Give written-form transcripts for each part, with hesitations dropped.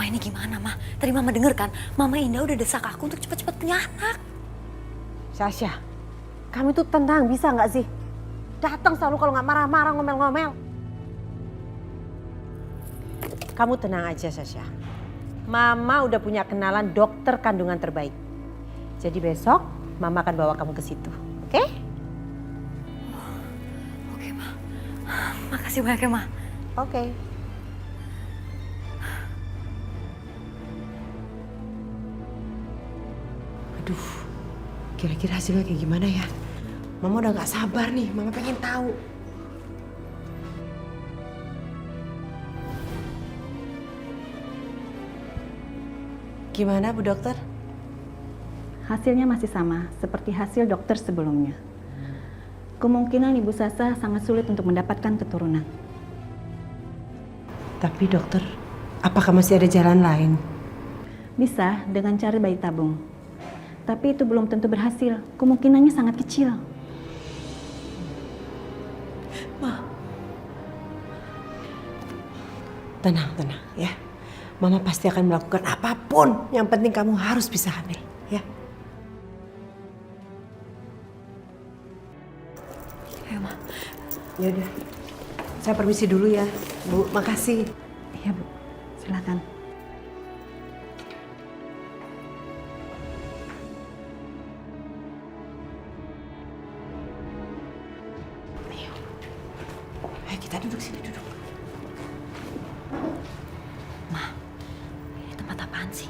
Ma ini gimana, Ma? Tadi Mama denger kan? Mama Indah udah desak aku untuk cepet-cepet punya anak. Sasha, kamu tuh tenang bisa nggak sih? Datang selalu kalau nggak marah-marah, ngomel-ngomel. Kamu tenang aja, Sasha. Mama udah punya kenalan dokter kandungan terbaik. Jadi besok Mama akan bawa kamu ke situ, oke? Oke, Ma. Makasih banyak ya, Ma. Oke. Aduh, kira-kira hasilnya kayak gimana ya? Mama udah nggak sabar nih, Mama pengen tahu. Gimana Bu Dokter? Hasilnya masih sama seperti hasil dokter sebelumnya. Kemungkinan Ibu Sasa sangat sulit untuk mendapatkan keturunan. Tapi dokter, apakah masih ada jalan lain? Bisa dengan cara bayi tabung. Tapi itu belum tentu berhasil. Kemungkinannya sangat kecil. Tenang, tenang ya. Mama pasti akan melakukan apapun. Yang penting kamu harus bisa hamil, ya. Ayo, Ma. Ya udah. Saya permisi dulu ya, Bu. Makasih. Iya, Bu. Silakan. Ayo kita duduk sini, duduk. Ini tempat apaan sih?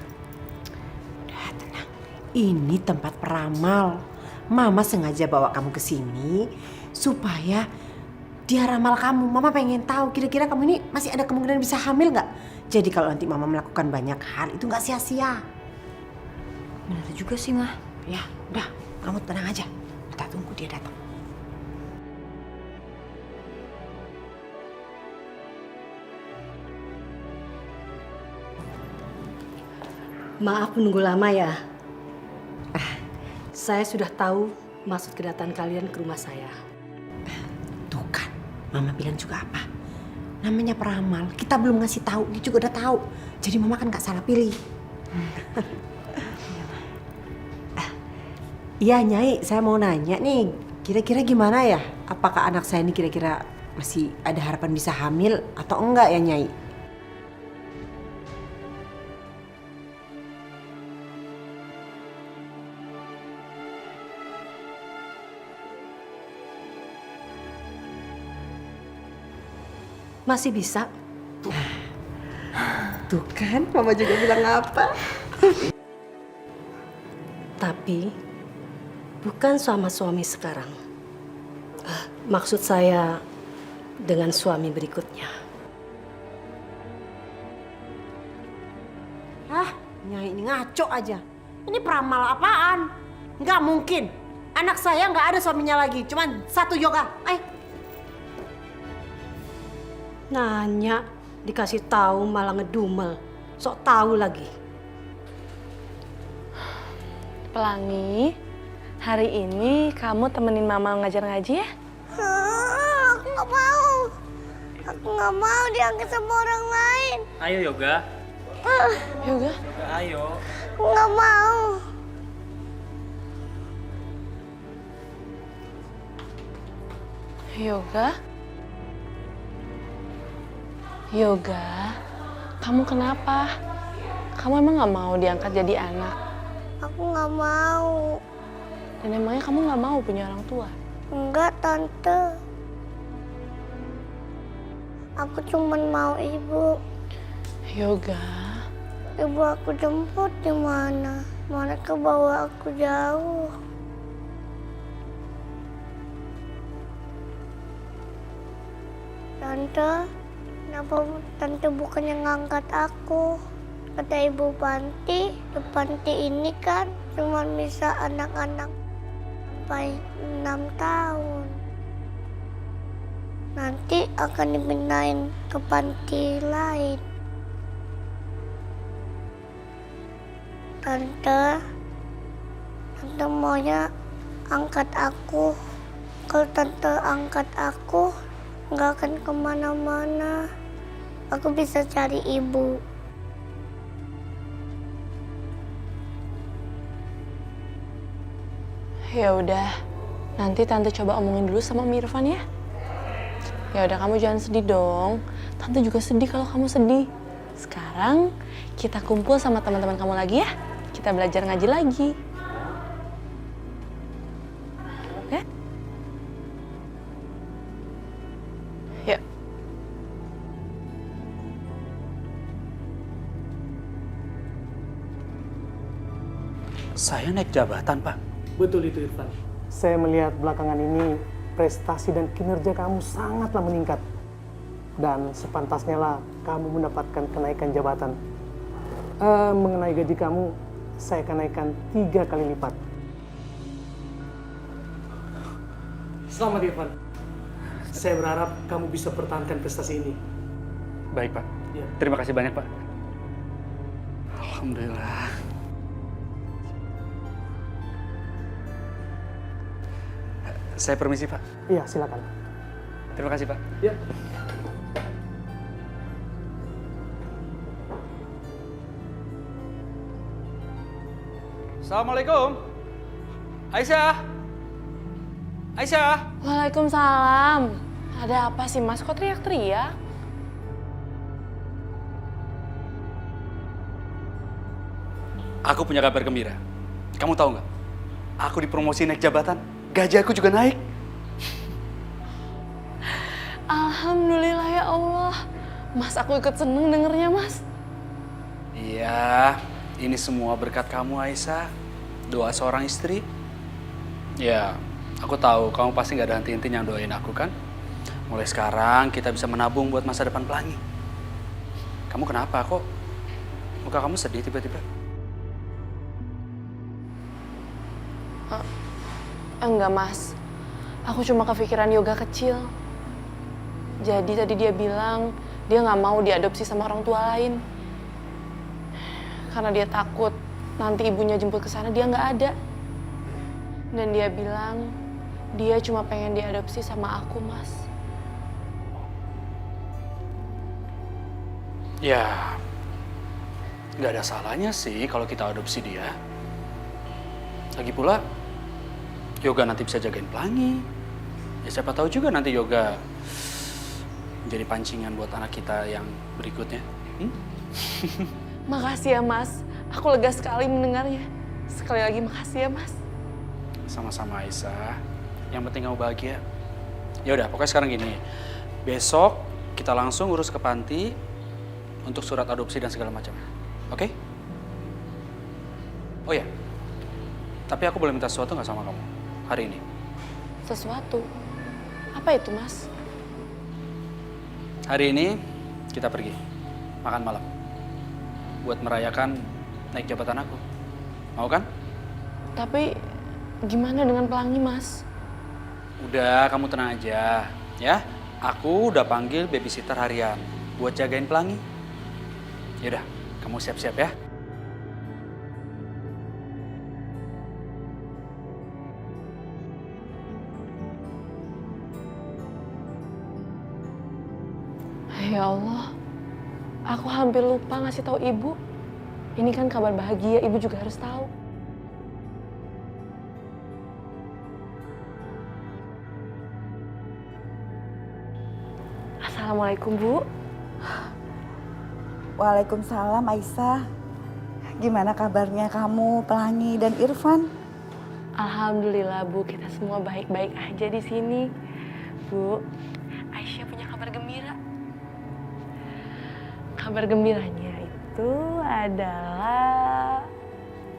Udah tenang. Ini tempat peramal. Mama sengaja bawa kamu ke sini supaya dia ramal kamu. Mama pengen tahu kira-kira kamu ini masih ada kemungkinan bisa hamil nggak? Jadi kalau nanti Mama melakukan banyak hal itu nggak sia-sia. Bener juga sih, Ma. Ya, udah, kamu tenang aja. Kita tunggu dia datang. Maaf menunggu lama ya. Saya sudah tahu maksud kedatangan kalian ke rumah saya. Tuh kan, Mama bilang juga apa? Namanya peramal, kita belum ngasih tahu, dia juga udah tahu. Jadi Mama kan nggak salah pilih. Iya Nyai, saya mau nanya nih, kira-kira gimana ya? Apakah anak saya ini kira-kira masih ada harapan bisa hamil atau enggak ya Nyai? Masih bisa? Tuh kan, Mama juga bilang apa? Tapi bukan sama suami sekarang. Maksud saya dengan suami berikutnya. Hah, Nyai ini ngaco aja. Ini peramal apaan? Nggak mungkin. Anak saya nggak ada suaminya lagi, cuman satu Yoga. Nanya, dikasih tahu malah ngedumel. Sok tahu lagi. Pelangi, hari ini kamu temenin Mama ngajar ngaji ya? Aku nggak mau. Aku nggak mau diangkat sama orang lain. Ayo Yoga. Yoga? Yoga ayo. Aku nggak mau. Yoga? Yoga, kamu kenapa? Kamu emang gak mau diangkat jadi anak? Aku nggak mau. Dan emangnya kamu gak mau punya orang tua? Enggak, Tante. Aku cuma mau ibu. Yoga, Ibu aku jemput di mana? Mereka bawa aku jauh. Tante, kenapa Tante bukannya ngangkat aku? Kata Ibu Panti, di panti ini kan cuma bisa anak-anak sampai 6 tahun. Nanti akan dipindahin ke panti lain. Tante maunya angkat aku. Kalau Tante angkat aku, nggak akan kemana-mana. Aku bisa cari ibu. Ya udah, nanti tante coba omongin dulu sama Om Irfan ya. Ya udah, kamu jangan sedih dong. Tante juga sedih kalau kamu sedih. Sekarang kita kumpul sama teman-teman kamu lagi ya. Kita belajar ngaji lagi. Ya? Yuk. Saya naik jabatan, Pak. Betul itu Irfan. Saya melihat belakangan ini prestasi dan kinerja kamu sangatlah meningkat. Dan sepantasnya lah kamu mendapatkan kenaikan jabatan. Mengenai gaji kamu, saya akan naikkan 3 kali lipat. Selamat Irfan. Saya berharap kamu bisa pertahankan prestasi ini. Baik, Pak. Ya. Terima kasih banyak, Pak. Alhamdulillah. Saya permisi, Pak. Iya, silakan. Terima kasih, Pak. Ya. Assalamualaikum. Aisyah. Aisyah. Waalaikumsalam. Ada apa sih Mas? Kok teriak-teriak? Aku punya kabar gembira. Kamu tahu nggak? Aku dipromosi naik jabatan. Gaji aku juga naik. Alhamdulillah ya Allah. Mas, aku ikut seneng dengernya, Mas. Iya, ini semua berkat kamu, Aisyah. Doa seorang istri. Ya, aku tahu kamu pasti nggak ada henti-hentinya doain aku kan. Mulai sekarang kita bisa menabung buat masa depan Pelangi. Kamu kenapa kok? Muka kamu sedih tiba-tiba? Enggak, Mas. Aku cuma kepikiran Yoga kecil. Jadi tadi dia bilang dia nggak mau diadopsi sama orang tua lain. Karena dia takut nanti ibunya jemput ke sana dia nggak ada. Dan dia bilang dia cuma pengen diadopsi sama aku, Mas. Ya, nggak ada salahnya sih kalau kita adopsi dia. Lagi pula, Yoga nanti bisa jagain Pelangi. Ya siapa tahu juga nanti Yoga menjadi pancingan buat anak kita yang berikutnya. Makasih ya, Mas. Aku lega sekali mendengarnya. Sekali lagi makasih ya, Mas. Sama-sama Aisyah. Yang penting kamu bahagia. Ya udah, pokoknya sekarang gini. Besok kita langsung urus ke panti untuk surat adopsi dan segala macam. Oke? Oh ya. Tapi aku boleh minta sesuatu nggak sama kamu hari ini? Sesuatu? Apa itu, Mas? Hari ini kita pergi makan malam buat merayakan naik jabatan aku. Mau kan? Tapi gimana dengan Pelangi, Mas? Udah, kamu tenang aja, ya. Aku udah panggil babysitter harian buat jagain Pelangi. Yaudah, kamu siap-siap ya. Ya Allah, aku hampir lupa ngasih tahu ibu. Ini kan kabar bahagia, ibu juga harus tahu. Assalamualaikum, Bu. Waalaikumsalam Aisyah. Gimana kabarnya kamu, Pelangi dan Irfan? Alhamdulillah, Bu, kita semua baik-baik aja di sini. Bu, Aisyah punya kabar gembira. Kabar gembiranya itu adalah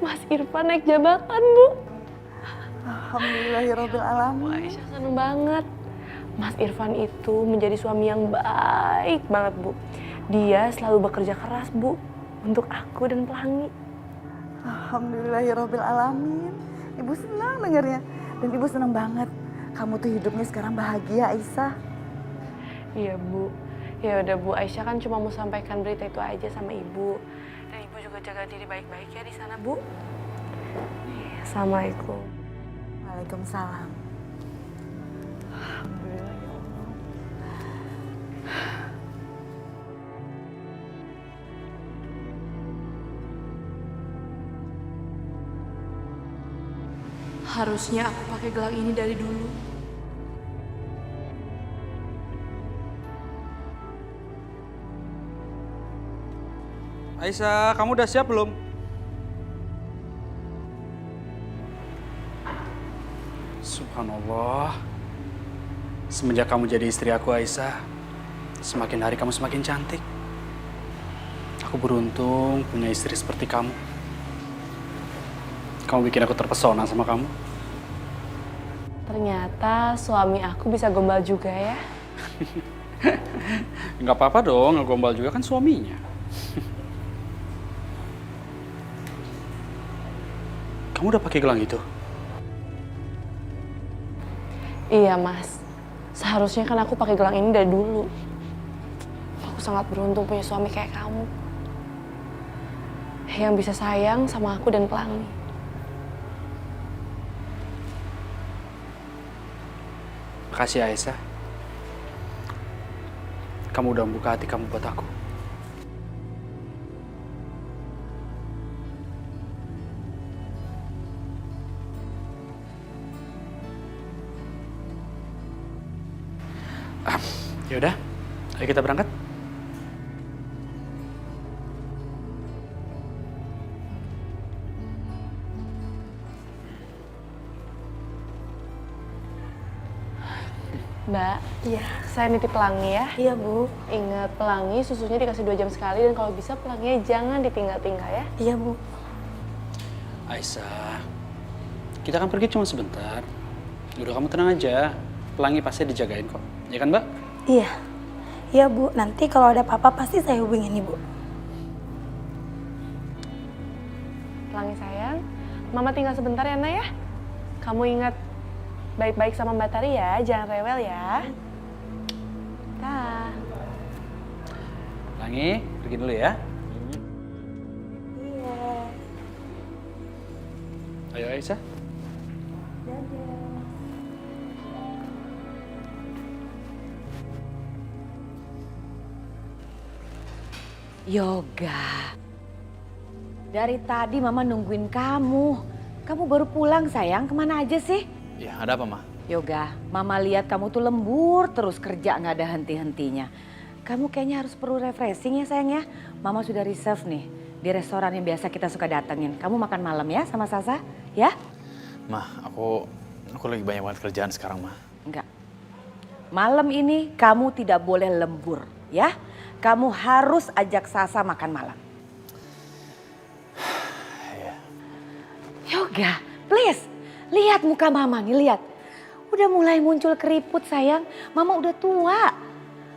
Mas Irfan naik jabatan, Bu. Alhamdulillahirabbil Bu, alamin. Aisyah seneng banget. Mas Irfan itu menjadi suami yang baik banget, Bu. Dia selalu bekerja keras, Bu, untuk aku dan Pelangi. Alhamdulillahirabbil alamin. Ibu senang dengarnya. Dan ibu senang banget. Kamu tuh hidupnya sekarang bahagia, Aisyah. Iya, Bu. Ya udah, Bu, Aisyah kan cuma mau sampaikan berita itu aja sama Ibu. Dan Ibu juga jaga diri baik-baik ya di sana, Bu. Assalamualaikum. Waalaikumsalam. Alhamdulillah ya Allah. Harusnya aku pakai gelang ini dari dulu. Aisyah, kamu udah siap belum? Subhanallah. Semenjak kamu jadi istri aku, Aisyah, semakin hari kamu semakin cantik. Aku beruntung punya istri seperti kamu. Kamu bikin aku terpesona sama kamu. Ternyata suami aku bisa gombal juga ya. Nggak apa-apa dong, ngegombal juga kan suaminya. Kamu udah pakai gelang itu? Iya mas, seharusnya kan aku pakai gelang ini dari dulu. Aku sangat beruntung punya suami kayak kamu. Yang bisa sayang sama aku dan Pelangi. Makasih Aisyah. Kamu udah membuka hati kamu buat aku. Yaudah, ayo kita berangkat. Mbak, saya nitip Pelangi ya. Iya, Bu. Ingat Pelangi susunya dikasih 2 jam sekali dan kalau bisa Pelanginya jangan ditinggal-tinggal ya. Iya, Bu. Aisyah, kita kan pergi cuma sebentar. Udah kamu tenang aja, Pelangi pasti dijagain kok. Ya kan, Mbak? Iya. Iya, Bu. Nanti kalau ada apa-apa pasti saya hubungin Ibu. Pelangi sayang, Mama tinggal sebentar ya, Nak ya. Kamu ingat baik-baik sama Mbak Tari ya, jangan rewel ya. Dah. Pelangi, pergi dulu ya. Iya. Ayo Aisyah. Yoga. Dari tadi Mama nungguin kamu. Kamu baru pulang sayang, kemana aja sih? Ya, ada apa, Ma? Yoga, Mama lihat kamu tuh lembur terus kerja nggak ada henti-hentinya. Kamu kayaknya harus perlu refreshing ya sayang ya. Mama sudah reserve nih di restoran yang biasa kita suka datengin. Kamu makan malam ya sama Sasa, ya? Ma, aku lagi banyak banget kerjaan sekarang, Ma. Enggak. Malam ini kamu tidak boleh lembur, ya? Kamu harus ajak Sasa makan malam. Yoga, please. Lihat muka Mama nih, lihat. Udah mulai muncul keriput sayang. Mama udah tua.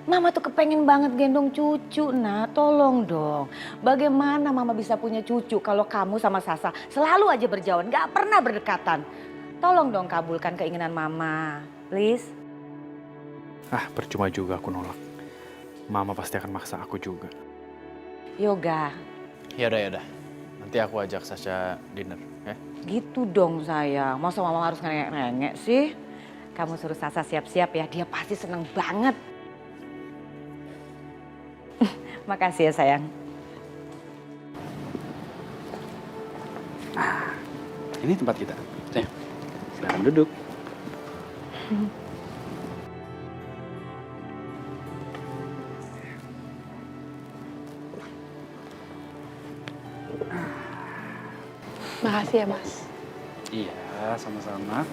Mama tuh kepengen banget gendong cucu, nah tolong dong. Bagaimana Mama bisa punya cucu kalau kamu sama Sasa selalu aja berjauhan, gak pernah berdekatan. Tolong dong kabulkan keinginan Mama, please. Ah, percuma juga aku nolak. Mama pasti akan maksa aku juga. Yoga. Yaudah. Nanti aku ajak Sasha dinner, ya? Gitu dong sayang, masa Mama harus ngerengek-ngerengek sih? Kamu suruh Sasa siap-siap ya, dia pasti seneng banget. Makasih ya sayang. Ini tempat kita. Ayo, silakan duduk. Makasih ya Mas. Iya, sama-sama.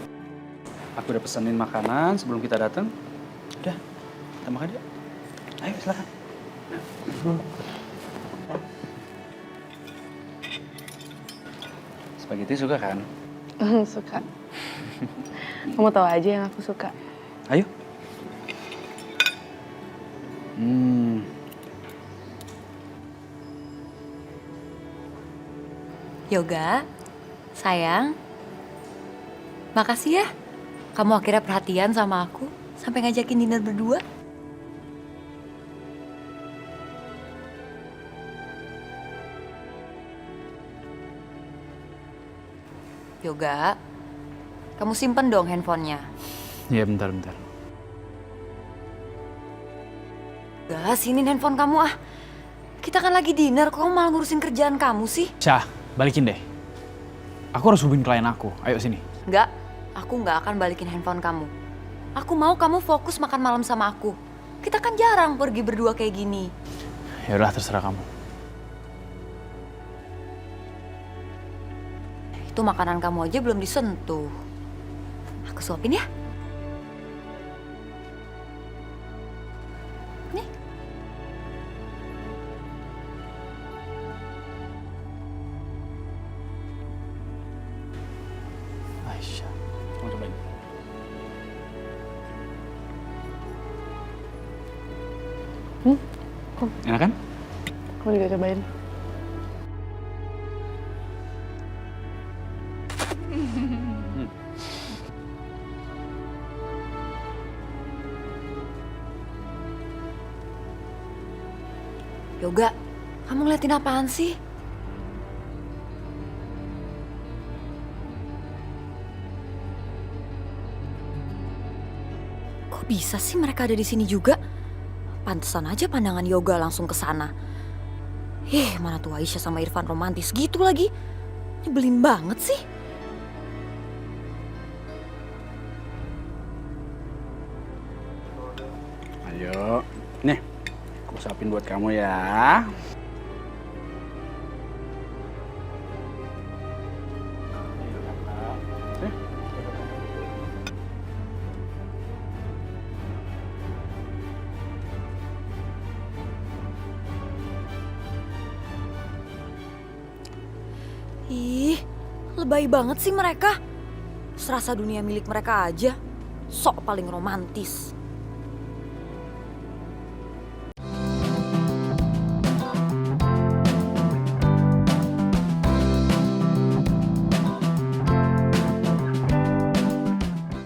Aku udah pesenin makanan sebelum kita datang. Udah, kita makan yuk. Ayo, silakan. Spaghetti suka kan? Suka. Kamu tahu aja yang aku suka. Ayo. Yoga, sayang. Makasih ya. Kamu akhirnya perhatian sama aku sampai ngajakin dinner berdua. Yoga, kamu simpen dong handphonenya. Iya, bentar. Gak, sini handphone kamu ah. Kita kan lagi dinner, kok kamu malah ngurusin kerjaan kamu sih? Syah, balikin deh. Aku harus hubungin klien aku. Ayo sini. Enggak, aku nggak akan balikin handphone kamu. Aku mau kamu fokus makan malam sama aku. Kita kan jarang pergi berdua kayak gini. Ya udah, terserah kamu. Itu makanan kamu aja belum disentuh. Aku suapin ya. Nih. Aisyah. Kamu cobain. Enak kan? Kamu juga cobain. Yoga, kamu ngeliatin apaan sih? Kok bisa sih mereka ada di sini juga? Pantesan aja pandangan Yoga langsung ke sana. Mana tuh Aisyah sama Irfan romantis gitu lagi. Nyebelin banget sih. Ayo, nih, aku suapin buat kamu ya. Ih, lebay banget sih mereka. Serasa dunia milik mereka aja. Sok paling romantis.